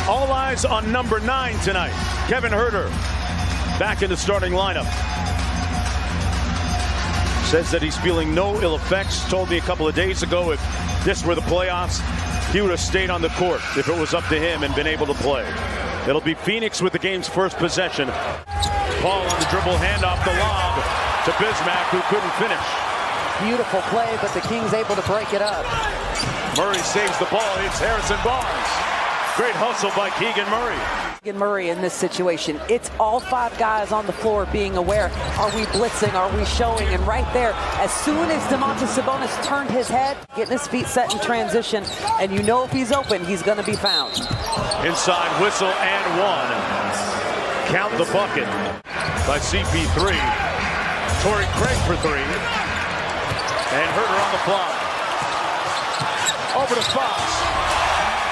All eyes on number 9 tonight. Kevin Huerter back in the starting lineup. Says that he's feeling no ill effects. Told me a couple of days ago if this were the playoffs, he would have stayed on the court if it was up to him and been able to play. It'll be Phoenix with the game's first possession. Paul on the dribble, hand off the lob to Bismack, who couldn't finish. Beautiful play, but the Kings able to break it up. Murray saves the ball. It's Harrison Barnes. Great hustle by Keegan Murray. Keegan Murray in this situation. It's all 5 guys on the floor being aware. Are we blitzing? Are we showing? And right there, as soon as Domantas Sabonis turned his head, getting his feet set in transition, and you know if he's open, he's going to be found. Inside whistle and 1. Count the bucket by CP3. Torrey Craig for 3. And Huerter on the fly. Over to Fox.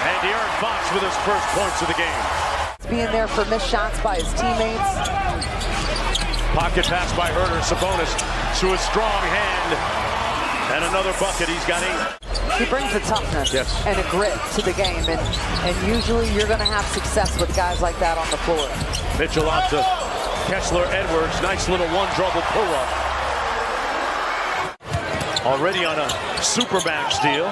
And De'Aaron Fox with his first points of the game. Being there for missed shots by his teammates. Pocket pass by Huerter. Sabonis to a strong hand. And another bucket. He's got 8. He brings a toughness and a grit to the game. And usually you're going to have success with guys like that on the floor. Mitchell out to Kessler Edwards. Nice little one-dribble pull-up. Already on a Supermax deal.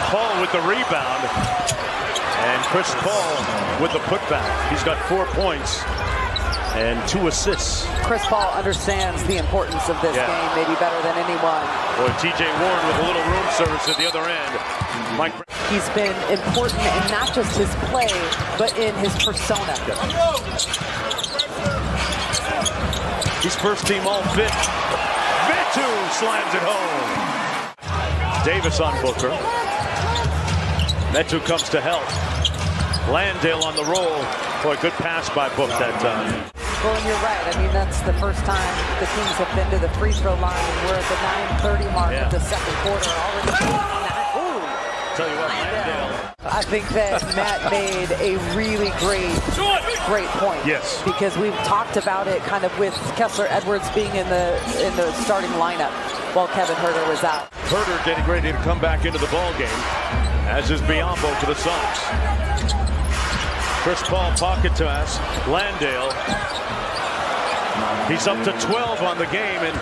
Paul with the rebound. And Chris Paul with the putback. He's got 4 points and 2 assists. Chris Paul understands the importance of this game maybe better than anyone. Boy, TJ Warren with a little room service at the other end. Mike. He's been important in not just his play, but in his persona. He's first team all fit. Metu slams it home. Davis on Booker. Metu comes to help. Landale on the roll. Boy, good pass by Book that time. Well, and you're right. I mean, that's the first time the Kings have been to the free throw line. We're at the 9:30 mark of the second quarter. Already. Tell you what, Landale. I think that Matt made a really great point. Yes. Because we've talked about it kind of with Kessler Edwards being in the starting lineup while Kevin Huerter was out. Huerter getting ready to come back into the ball game, as is Biyombo for the Suns. Chris Paul pocket pass. Landale. He's up to 12 on the game, and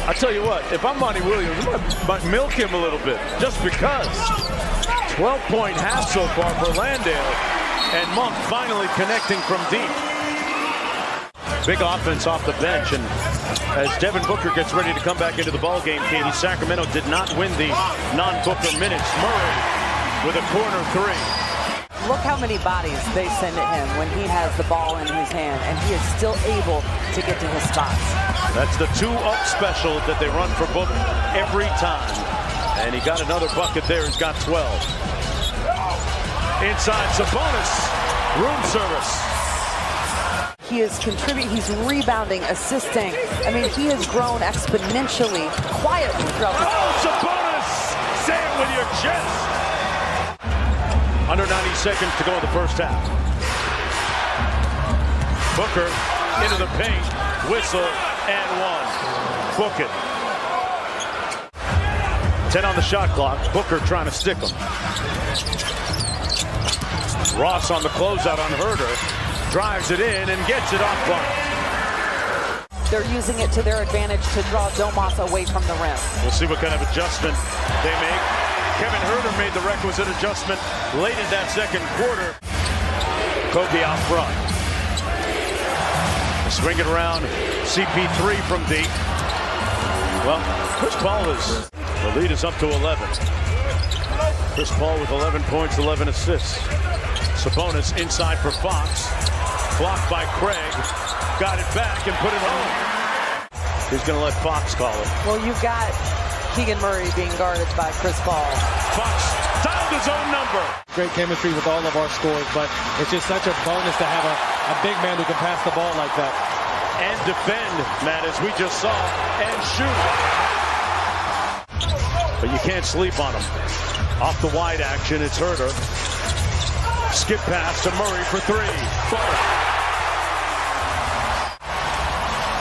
I tell you what, if I'm Monty Williams, I might milk him a little bit, just because. 12-point half so far for Landale, and Monk finally connecting from deep. Big offense off the bench, and as Devin Booker gets ready to come back into the ball game, Katie, Sacramento did not win the non-Booker minutes. Murray with a corner 3. Look how many bodies they send at him when he has the ball in his hand, and he is still able to get to his spots. That's the 2-up special that they run for Book every time. And he got another bucket there. He's got 12. Inside Sabonis, room service. He is contributing, he's rebounding, assisting. I mean, he has grown exponentially, quietly throughout the Sabonis! Say it with your chest! Under 90 seconds to go in the first half. Booker into the paint, whistle, and 1. Book it. 10 on the shot clock. Booker trying to stick him. Ross on the closeout on Huerter. Drives it in and gets it off bump. They're using it to their advantage to draw Domas away from the rim. We'll see what kind of adjustment they make. Kevin Huerter made the requisite adjustment late in that second quarter. Kobe out front. Swing it around. CP3 from deep. Well, Chris Paul is... The lead is up to 11. Chris Paul with 11 points, 11 assists. Sabonis inside for Fox. Blocked by Craig. Got it back and put it home. He's going to let Fox call it. Well, you've got Keegan Murray being guarded by Chris Paul. Fox dialed his own number. Great chemistry with all of our scores, but it's just such a bonus to have a big man who can pass the ball like that. And defend, Matt, as we just saw, and shoot. But you can't sleep on him. Off the wide action, it's Huerter. Skip pass to Murray for 3.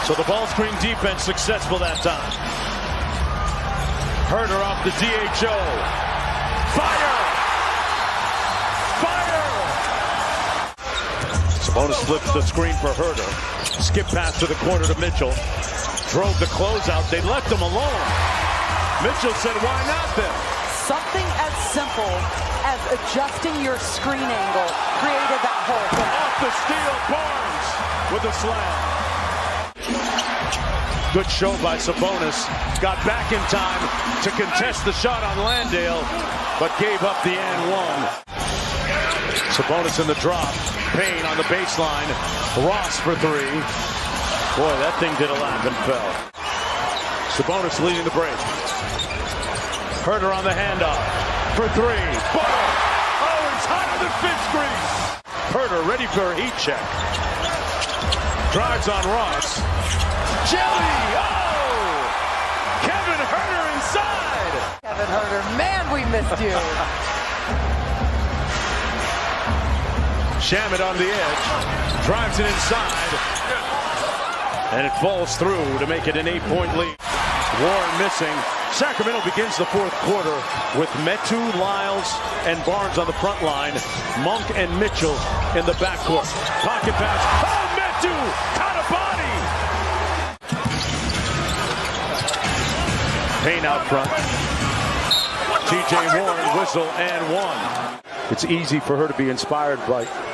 So the ball screen defense successful that time. Huerter off the DHO. Fire! Sabonis flips the screen for Herter. Skip pass to the corner to Mitchell. Drove the closeout. They left him alone. Mitchell said, why not then? Something as simple as adjusting your screen angle created that hole. Off the steal, Barnes with a slam. Good show by Sabonis. Got back in time to contest the shot on Landale, but gave up the and one. Sabonis in the drop. Payne on the baseline. Ross for three. Boy, that thing did a lap and fell. Sabonis leading the break. Herter on the handoff for three. Boom! Oh, he's hotter than fish grease. Herter ready for a heat check. Drives on Ross. Jelly! Oh! Kevin Herter inside! Kevin Herter, man, we missed you. Shamet on the edge. Drives it inside. And it falls through to make it an 8-point lead. Warren missing. Sacramento begins the fourth quarter with Metu, Lyles, and Barnes on the front line. Monk and Mitchell in the backcourt. Pocket pass. Oh, Metu! Caught a body! Payne out front. TJ Warren, whistle, and one. It's easy for her to be inspired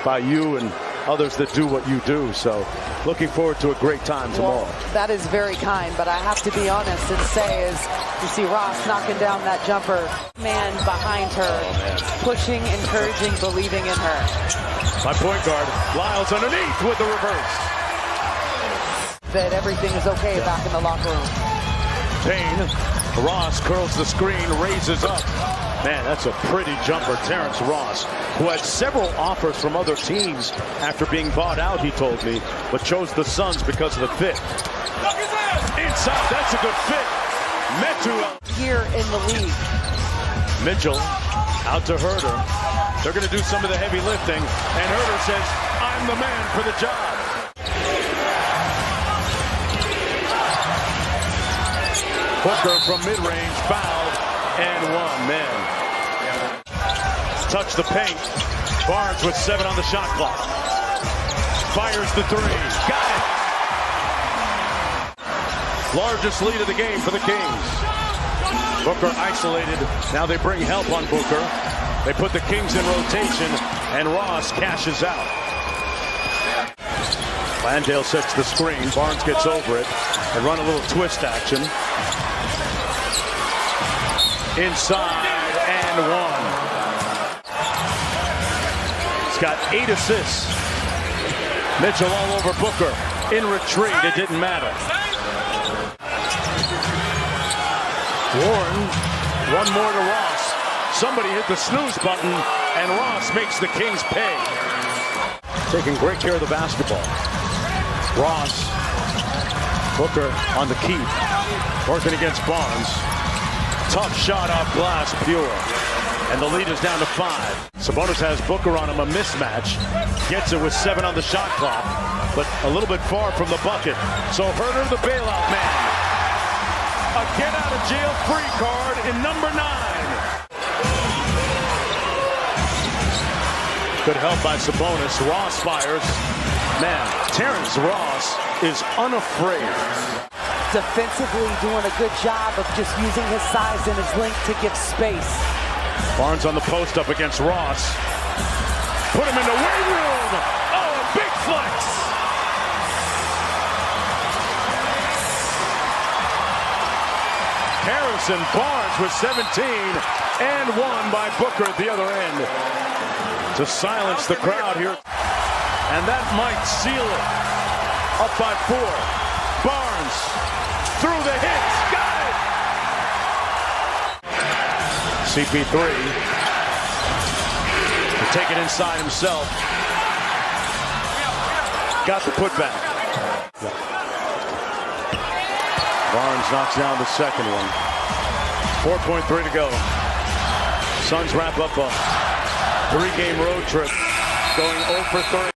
by you and others that do what you do. So looking forward to a great time tomorrow. Well, that is very kind, but I have to be honest and say is you see Ross knocking down that jumper. Man behind her, pushing, encouraging, believing in her. My point guard, Lyles underneath with the reverse. That everything is okay back in the locker room. Payne, Ross curls the screen, raises up. Man, that's a pretty jumper. Terrence Ross, who had several offers from other teams after being bought out, he told me, but chose the Suns because of the fit. Inside, that's a good fit. Metu here in the league. Mitchell out to Herter. They're going to do some of the heavy lifting, and Herter says, I'm the man for the job. Booker from mid-range, fouled, and one. Man. Touch the paint. Barnes with 7 on the shot clock. Fires the three. Got it. Largest lead of the game for the Kings. Booker isolated. Now they bring help on Booker. They put the Kings in rotation, and Ross cashes out. Landale sets the screen. Barnes gets over it and run a little twist action. Inside and one. He's got 8 assists. Mitchell all over Booker. In retreat, it didn't matter. Warren, one more to Ross. Somebody hit the snooze button, and Ross makes the Kings pay. Taking great care of the basketball. Ross, Booker on the keep, working against Barnes. Tough shot off glass, pure. And the lead is down to 5. Sabonis has Booker on him, a mismatch. Gets it with 7 on the shot clock, but a little bit far from the bucket. So Herter, the bailout man. A get-out-of-jail-free card in number 9. Good help by Sabonis. Ross fires. Man, Terrence Ross is unafraid. Defensively doing a good job of just using his size and his length to give space. Barnes on the post up against Ross. Put him in the weight room. Oh, a big flex. Harrison Barnes with 17 and one by Booker at the other end to silence the crowd here. And that might seal it. Up by 4. Barnes through the hits. Got it. CP3 to take it inside himself. Got the putback. Barnes knocks down the second one. 4.3 to go. Suns wrap up a 3-game road trip, going 0 for 3.